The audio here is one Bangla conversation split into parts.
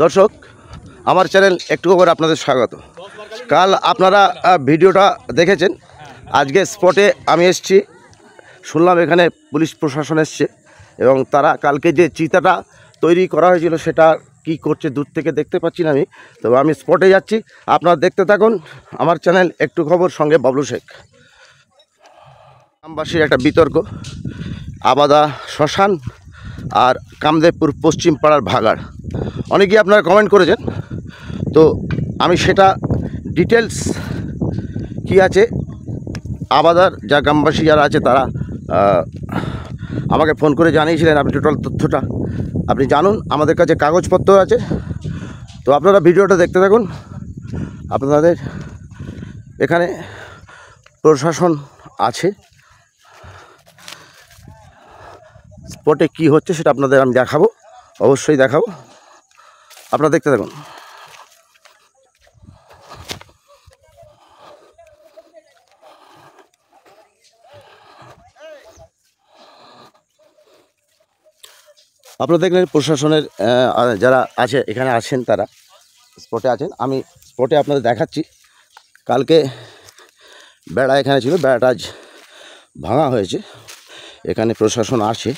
দর্শক, আমার চ্যানেল একটু খবর আপনাদের স্বাগত। কাল আপনারা ভিডিওটা দেখেছেন। আজকে স্পটে আমি এসেছি, শুনলাম এখানে পুলিশ প্রশাসন এসছে এবং তারা কালকে যে চিতাটা তৈরি করা হয়েছিল সেটা কি করছে দূর থেকে দেখতে পাচ্ছি না আমি, তবে আমি স্পটে যাচ্ছি। আপনারা দেখতে থাকুন আমার চ্যানেল একটু খবর, সঙ্গে বাবলু শেখ। গ্রামবাসীর একটা বিতর্ক, আবাদা শ্মশান আর কামদেবপুর পশ্চিম পাড়ার ভাগাড়, অনেকেই আপনারা কমেন্ট করেছেন। তো আমি সেটা ডিটেলস কি আছে, আবাদার যা গ্রামবাসী যারা আছে তারা আমাকে ফোন করে জানিয়েছিলেন। আপনি টোটাল তথ্যটা আপনি জানুন, আমাদের কাছে কাগজপত্র আছে। তো আপনারা ভিডিওটা দেখতে থাকুন। আপনাদের এখানে প্রশাসন আছে, স্পটে কি হচ্ছে সেটা আপনাদের আমি দেখাবো, অবশ্যই দেখাবো। আপনারা দেখতে থাকুন। আপনারা দেখলেন প্রশাসনের যারা আছে এখানে আছেন, তারা স্পটে আছেন। আমি স্পটে আপনাদের দেখাচ্ছি। কালকে বেড়া এখানে ছিল, বেড়াটা আজ ভাঙা হয়েছে। এখানে প্রশাসন আসে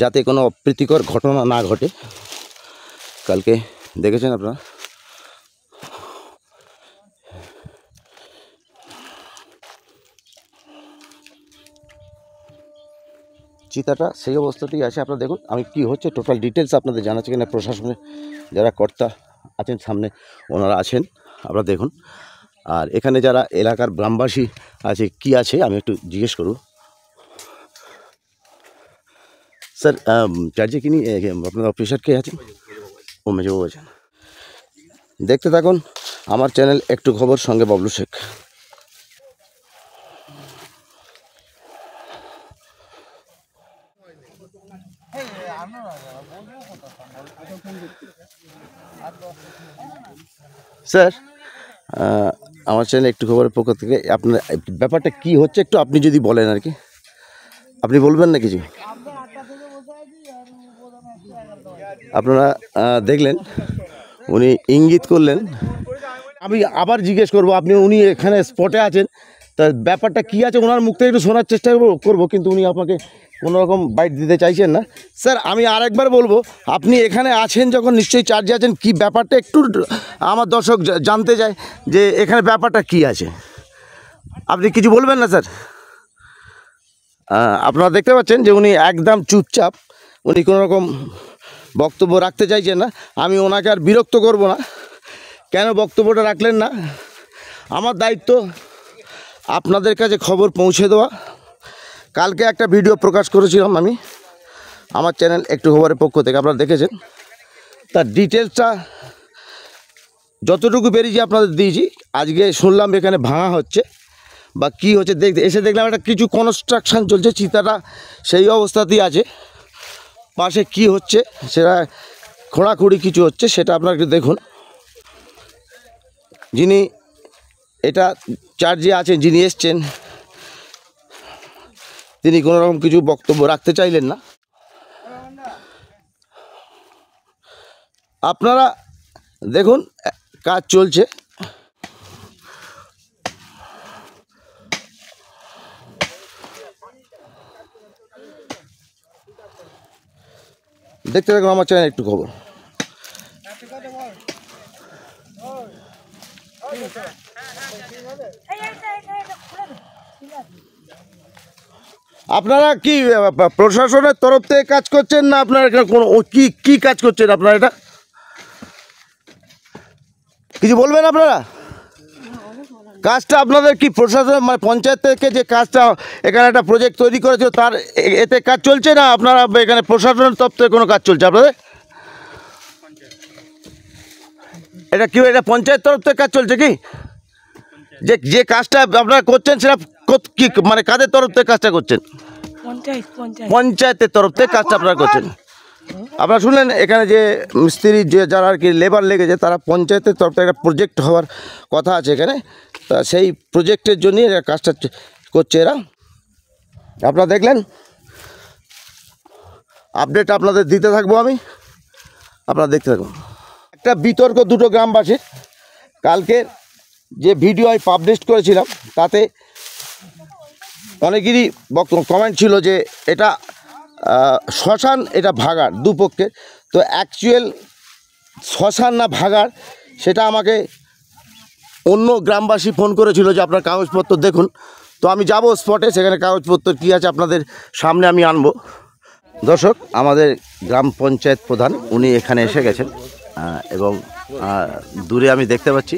যাতে কোনো অপ্রীতিকর ঘটনা না ঘটে। কালকে দেখেছেন আপনারা, চিতাটা সেই অবস্থাতেই আছে। আপনারা দেখুন আমি কি হচ্ছে টোটাল ডিটেলস আপনাদের জানাচ্ছি। এখানে প্রশাসনের যারা কর্তা আছেন সামনে, ওনারা আছেন, আপনারা দেখুন। আর এখানে যারা এলাকার গ্রামবাসী আছে, কি আছে আমি একটু জিজ্ঞেস করব। স্যার, চার্জে কিনি আপনার অফিসার কে আছেন? ও মেজবাবু আছেন। দেখতে থাকুন আমার চ্যানেল একটু খবর, সঙ্গে বাবলু শেখ। স্যার, আমার চ্যানেল একটু খবরের পক্ষ থেকে আপনার ব্যাপারটা কি হচ্ছে একটু আপনি যদি বলেন আর কি, আপনি বলবেন না কিছু? আপনারা দেখলেন, উনি ইঙ্গিত করলেন। আমি আবার জিজ্ঞেস করব, উনি এখানে স্পটে আছেন, তা ব্যাপারটা কী আছে ওনার মুখ থেকে একটু শোনার চেষ্টা করবো, কিন্তু উনি আপনাকে কোনোরকম বাইট দিতে চাইছেন না। স্যার, আমি আরেকবার বলবো, আপনি এখানে আছেন যখন নিশ্চয়ই চার্জে আছেন, কি ব্যাপারটা একটু আমার দর্শক জানতে চায় যে এখানে ব্যাপারটা কি আছে। আপনি কিছু বলবেন না স্যার? আপনারা দেখতে পাচ্ছেন যে উনি একদম চুপচাপ, উনি কোনোরকম বক্তব্য রাখতে চাইছেন না। আমি ওনাকে আর বিরক্ত করব না। কেন বক্তব্যটা রাখলেন না? আমার দায়িত্ব আপনাদের কাছে খবর পৌঁছে দেওয়া। কালকে একটা ভিডিও প্রকাশ করেছিলাম আমি আমার চ্যানেল একটু খবরের পক্ষ থেকে, আপনারা দেখেছেন। তার ডিটেলসটা যতটুকু বেরিয়েছি আপনাদের দিয়েছি। আজকে শুনলাম এখানে ভাঙা হচ্ছে বা কী হচ্ছে, এসে দেখলাম একটা কিছু কনস্ট্রাকশান চলছে, চিতাটা সেই অবস্থাতেই আছে। পাশে কি হচ্ছে সেটা খোঁড়াখুড়ি কিছু হচ্ছে, সেটা আপনারা একটু দেখুন। যিনি এটা চার্জে আছেন, যিনি এসছেন, তিনি কোনোরকম কিছু বক্তব্য রাখতে চাইলেন না। আপনারা দেখুন কাজ চলছে। দেখতে থাকুন আমার চ্যানেল একটু খবর। আপনারা কি প্রশাসনের তরফ থেকে কাজ করছেন না আপনারা কোনো কি কাজ করছেন আপনারা? এটা কিছু বলবেন আপনারা? কাজটা আপনাদের কি প্রশাসন মানে পঞ্চায়েত থেকে যে কাজটা এখানে একটা প্রজেক্ট তৈরি করেছে তার এতে কাজ চলছে না আপনারা এখানে প্রশাসনের তরফ থেকে কোনো কাজ চলছে আপনাদের? এটা কি এটা পঞ্চায়েত তরফ থেকে কাজ চলছে কি? যে কাজটা আপনারা করছেন সেটা কি মানে কাদের তরফ থেকে কাজটা করছেন? পঞ্চায়েতের তরফ থেকে কাজটা আপনারা করছেন। আপনারা শুনলেন এখানে যে মিস্ত্রি যে যারা আর কি লেবার লেগেছে, তারা পঞ্চায়েতের তরফ থেকে একটা প্রজেক্ট হওয়ার কথা আছে এখানে, তা সেই প্রজেক্টের জন্যই এরা কাজটা করছে এরা। আপনারা দেখলেন, আপডেট আপনাদের দিতে থাকবো আমি, আপনারা দেখতে থাকুন। একটা বিতর্ক দুটো গ্রামবাসীর। কালকের যে ভিডিও আমি পাবলিশ করেছিলাম তাতে অনেকেরই কমেন্ট ছিল যে এটা শ্মশান, এটা ভাগাড়, দুপক্ষের। তো অ্যাকচুয়াল শ্মশান না ভাগাড় সেটা আমাকে অন্য গ্রামবাসী ফোন করেছিল যে আপনার কাগজপত্র দেখুন। তো আমি যাব স্পটে, সেখানে কাগজপত্র কী আছে আপনাদের সামনে আমি আনবো। দর্শক, আমাদের গ্রাম পঞ্চায়েত প্রধান উনি এখানে এসে গেছেন এবং দূরে আমি দেখতে পাচ্ছি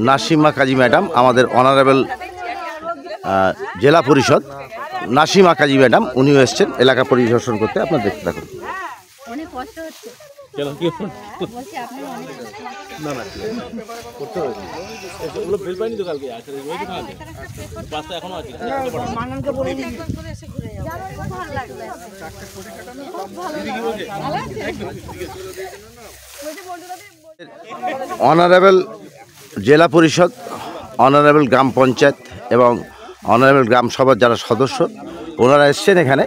নাসিমা কাজী ম্যাডাম, আমাদের অনারেবল জেলা পরিষদ নাসিমা কাজী ম্যাডাম, উনিও এসছেন এলাকা পরিদর্শন করতে। আপনার দেখতে থাকুন। অনেক কষ্ট হচ্ছে। বলছি আপনি অনেক না না করতে হবে, ওগুলো বেল পাইনি তো কালকে, আসলে ওই তো কালকে পাঁচটা এখনো আছে। মাননকে বলে দিই করে এসে ঘুরে যাব। খুব ভালো লাগলো। অনারেবল জেলা পরিষদ, অনারেবল গ্রাম পঞ্চায়েত এবং অনারেবল গ্রাম সভার যারা সদস্য ওনারা এসছেন এখানে।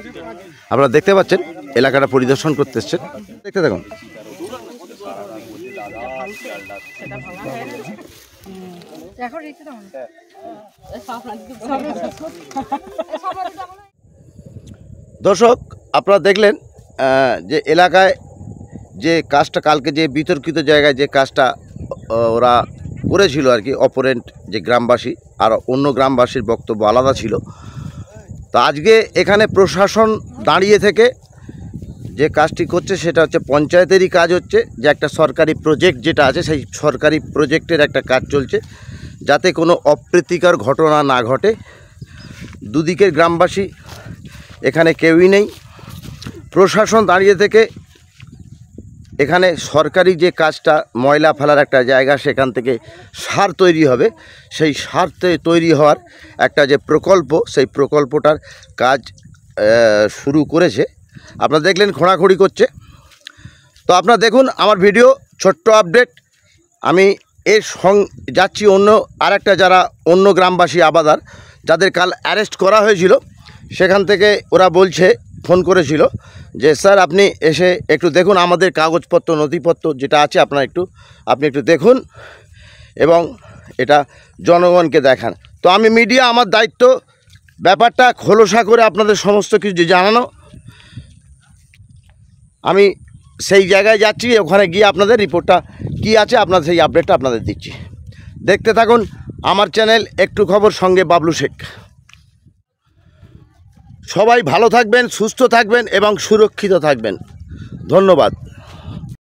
আপনারা দেখতে পাচ্ছেন এলাকাটা পরিদর্শন করতে এসছেন। দেখতে থাকুন। দর্শক, আপনারা দেখলেন যে এলাকায় যে কাজটা কালকে যে বিতর্কিত জায়গায় যে কাজটা ওরা করেছিল আর কি, অপোনেন্ট যে গ্রামবাসী, আর অন্য গ্রামবাসীর বক্তব্য আলাদা ছিল। তো আজকে এখানে প্রশাসন দাঁড়িয়ে থেকে যে কাজটি করছে সেটা হচ্ছে পঞ্চায়েতেরই কাজ হচ্ছে, যে একটা সরকারি প্রজেক্ট যেটা আছে সেই সরকারি প্রজেক্টের একটা কাজ চলছে, যাতে কোনো অপ্রীতিকর ঘটনা না ঘটে। দুদিকের গ্রামবাসী এখানে কেউই নেই। প্রশাসন দাঁড়িয়ে থেকে এখানে সরকারি যে কাজটা, ময়লা ফেলার একটা জায়গা, সেখান থেকে সার তৈরি হবে, সেই সার তৈরি হওয়ার একটা যে প্রকল্প, সেই প্রকল্পটার কাজ শুরু করেছে। আপনারা দেখলেন খোঁড়াখুড়ি করছে। তো আপনারা দেখুন আমার ভিডিও, ছোট্ট আপডেট। আমি এর যাচ্ছি অন্য আরেকটা যারা অন্য গ্রামবাসী আবাদার, যাদের কাল অ্যারেস্ট করা হয়েছিল, সেখান থেকে ওরা বলছে, ফোন করেছিল যে স্যার আপনি এসে একটু দেখুন আমাদের কাগজপত্র নথিপত্র যেটা আছে আপনি একটু দেখুন এবং এটা জনগণকে দেখান। তো আমি মিডিয়া, আমার দায়িত্ব ব্যাপারটা খোলসা করে আপনাদের সমস্ত কিছু জানানো। আমি সেই জায়গায় যাচ্ছি, ওখানে গিয়ে আপনাদের রিপোর্টটা কি আছে আপনাদের সেই আপডেটটা আপনাদের দিচ্ছি। দেখতে থাকুন আমার চ্যানেল একটু খবর, সঙ্গে বাবলু শেখ। সবাই ভালো থাকবেন, সুস্থ থাকবেন এবং সুরক্ষিত থাকবেন। ধন্যবাদ।